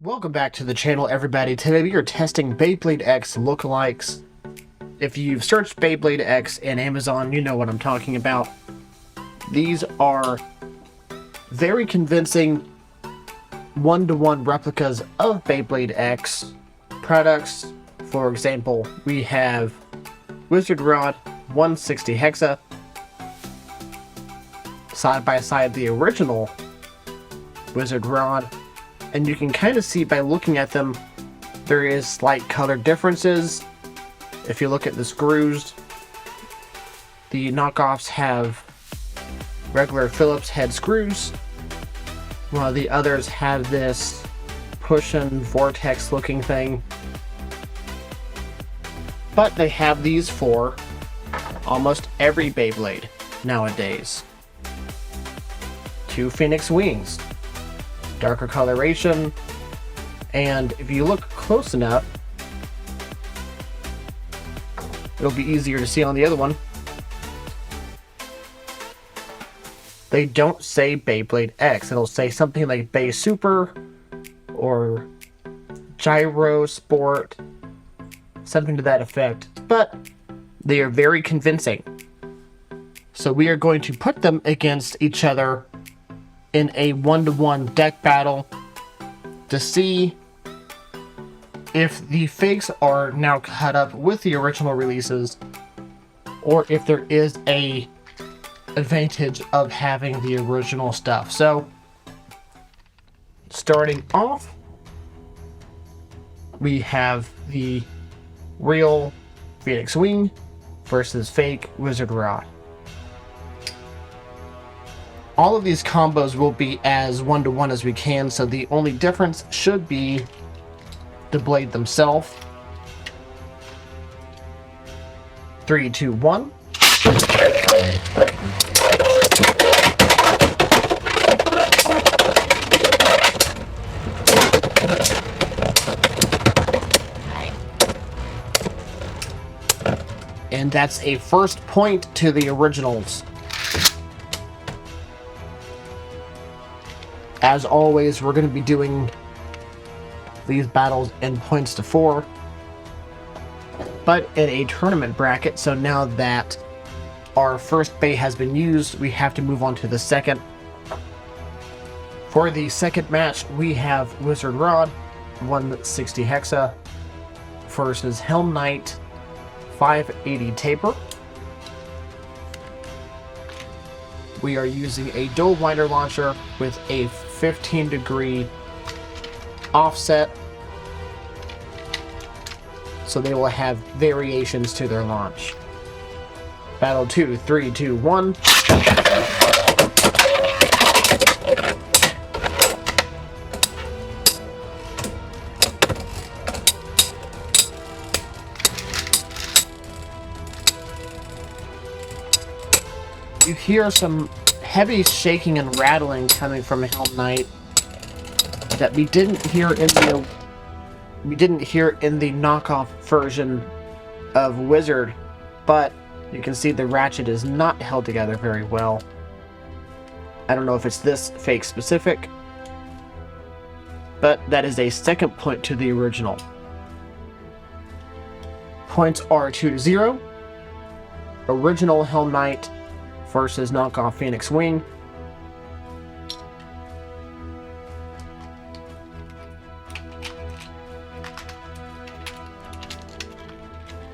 Welcome back to the channel, everybody. Today we are testing Beyblade X lookalikes. If you've searched Beyblade X in Amazon, you know what I'm talking about. These are very convincing one-to-one replicas of Beyblade X products. For example, we have Wizard Rod 160 Hexa side by side the original Wizard Rod. And you can kind of see by looking at them, there is slight color differences. If you look at the screws, the knockoffs have regular Phillips head screws, while the others have this push-in vortex looking thing. But they have these for almost every Beyblade nowadays. 2 Phoenix wings, darker coloration, and if you look close enough, it'll be easier to see on the other one. They don't say Beyblade X. It'll say something like Bay Super or Gyro Sport, something to that effect, but they are very convincing. So we are going to put them against each other in a one-to-one deck battle to see if the fakes are now caught up with the original releases, or if there is a advantage of having the original stuff. So starting off, we have the real Phoenix Wing versus fake Wizard Rod. All of these combos will be as one-to-one as we can, so the only difference should be the blade themselves. 3, 2, 1. And that's a first point to the originals. As always, we're going to be doing these battles in points to 4, but in a tournament bracket. So now that our first bay has been used, we have to move on to the second. For the second match, we have Wizard Rod 160 Hexa versus Helm Knight 580 Taper. We are using a dual winder launcher with a 15-degree offset, so they will have variations to their launch. Battle 2, 3, 2, 1. You hear some heavy shaking and rattling coming from Helm Knight that we didn't hear in the knockoff version of Wizard, but you can see the Ratchet is not held together very well. I don't know if it's this fake specific, but that is a second point to the original. Points are 2-0. Original Helm Knight versus knockoff Phoenix Wing.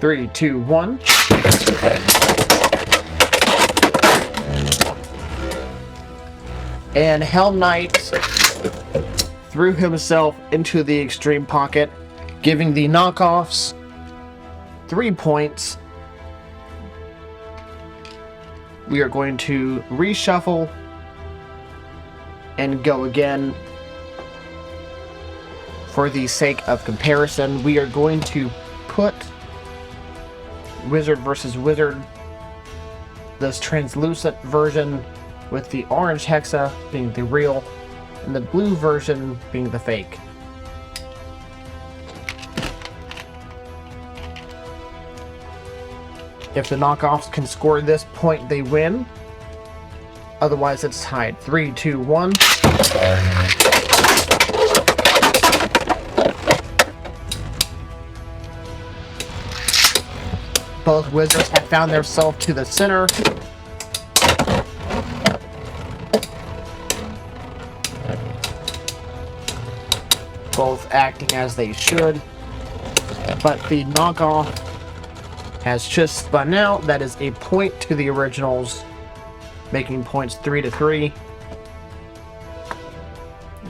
Three, 2, 1. And Helm Knight threw himself into the extreme pocket, giving the knockoffs 3 points. We are going to reshuffle and go again. For the sake of comparison, we are going to put Wizard versus Wizard, this translucent version with the orange Hexa being the real and the blue version being the fake. If the knockoffs can score this point, they win. Otherwise, it's tied. 3, 2, 1. Both wizards have found themselves to the center. Both acting as they should. But the knockoff has just spun out. That is a point to the originals, making points 3-3.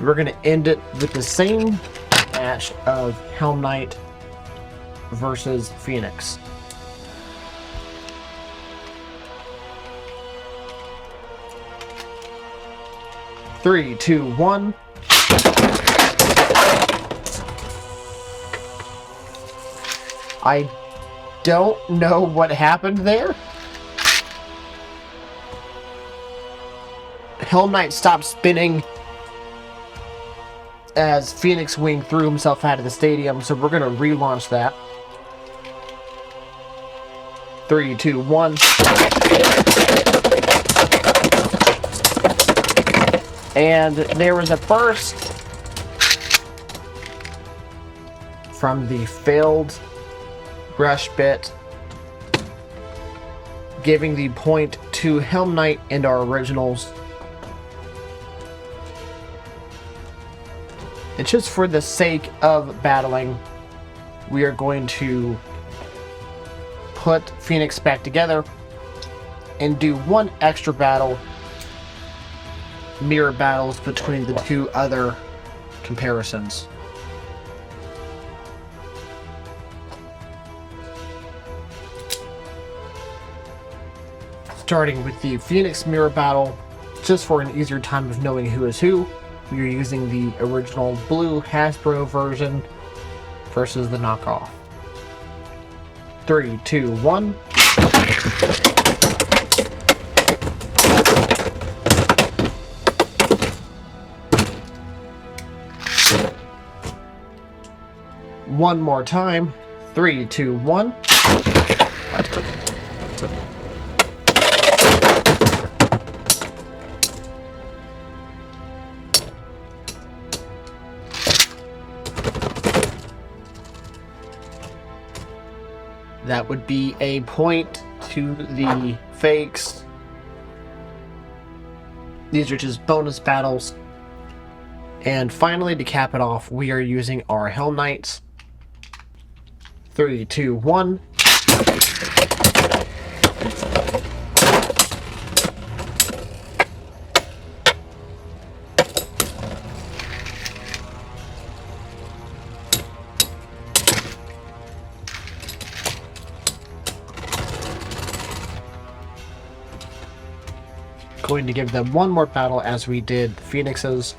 We're going to end it with the same match of Helm Knight versus Phoenix. Three, two, one. I don't know what happened there. Helm Knight stopped spinning as Phoenix Wing threw himself out of the stadium, so we're going to relaunch that. 3, 2, 1. And there was a burst from the failed rush bit, giving the point to Helm Knight and our originals. And just for the sake of battling, we are going to put Phoenix back together and do one extra battle, mirror battles between the two other comparisons. Starting with the Phoenix mirror battle, just for an easier time of knowing who is who, we are using the original blue Hasbro version versus the knockoff. 3, 2, 1. One more time. 3, 2, 1. That would be a point to the fakes. These are just bonus battles. And finally, to cap it off, we are using our Helm Knights. 3, 2, 1. Going to give them one more battle as we did Phoenix's.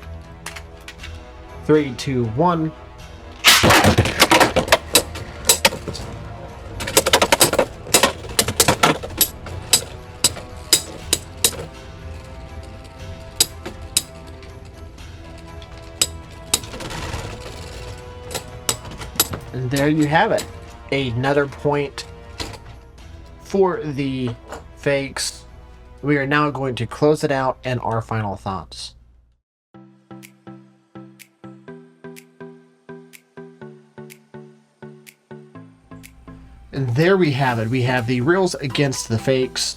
3, 2, 1. And there you have it. Another point for the fakes. We are now going to close it out and our final thoughts. And there we have it. We have the reals against the fakes.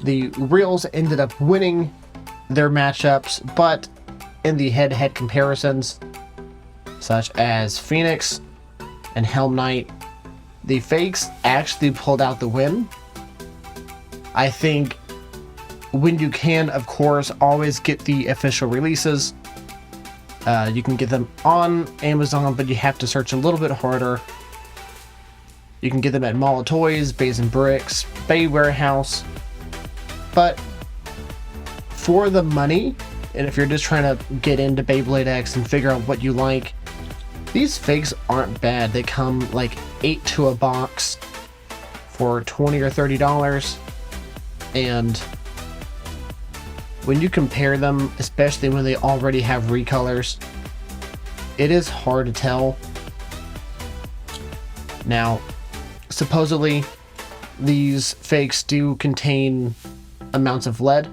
The reals ended up winning their matchups, but in the head-to-head comparisons, such as Phoenix and Helm Knight, the fakes actually pulled out the win. I think when you can, of course, always get the official releases. You can get them on Amazon, but you have to search a little bit harder. You can get them at Mall of Toys, Bays and Bricks, Bay Warehouse. But for the money, and if you're just trying to get into Beyblade X and figure out what you like, these fakes aren't bad. They come like 8 to a box for $20 or $30. And when you compare them, especially when they already have recolors, it is hard to tell. Now, supposedly, these fakes do contain amounts of lead.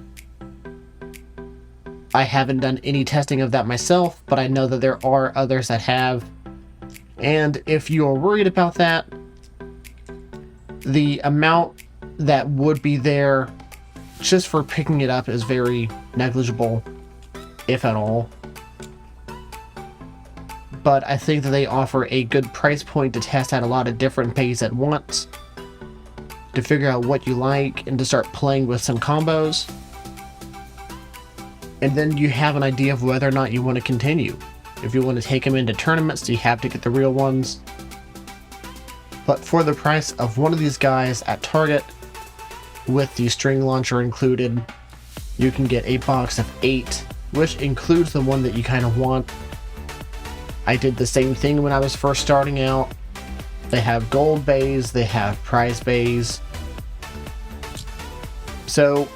I haven't done any testing of that myself, but I know that there are others that have. And if you're worried about that, the amount that would be there just for picking it up is very negligible, if at all. But I think that they offer a good price point to test out a lot of different pays at once, to figure out what you like and to start playing with some combos. And then you have an idea of whether or not you want to continue. If you want to take them into tournaments, you have to get the real ones. But for the price of one of these guys at Target, with the string launcher included, you can get a box of 8, which includes the one that you kind of want. I did the same thing when I was first starting out. They have gold bays, they have prize bays. So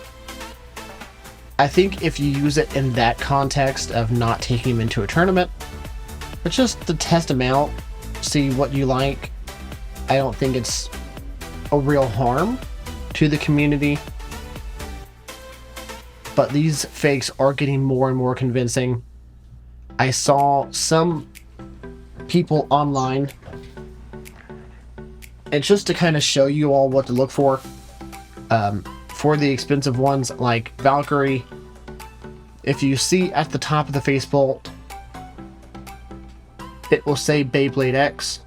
I think if you use it in that context of not taking them into a tournament, but just to test them out, see what you like, I don't think it's a real harm to the community. But these fakes are getting more and more convincing. I saw some people online, and just to kind of show you all what to look for the expensive ones like Valkyrie, if you see at the top of the face bolt, it will say Beyblade X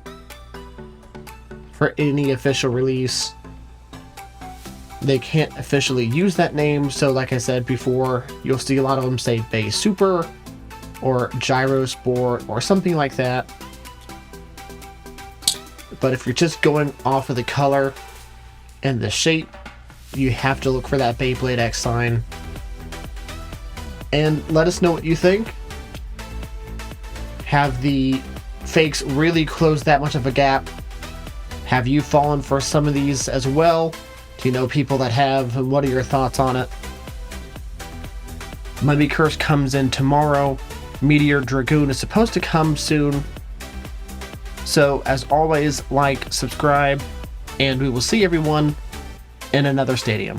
for any official release. They can't officially use that name, so like I said before, you'll see a lot of them say Bay Super or Gyro Sport or something like that. But if you're just going off of the color and the shape, you have to look for that Beyblade X sign. And let us know what you think. Have the fakes really closed that much of a gap? Have you fallen for some of these as well? Do you know people that have, and what are your thoughts on it? Mummy Curse comes in tomorrow. Meteor Dragoon is supposed to come soon. So as always, like, subscribe, and we will see everyone in another stadium.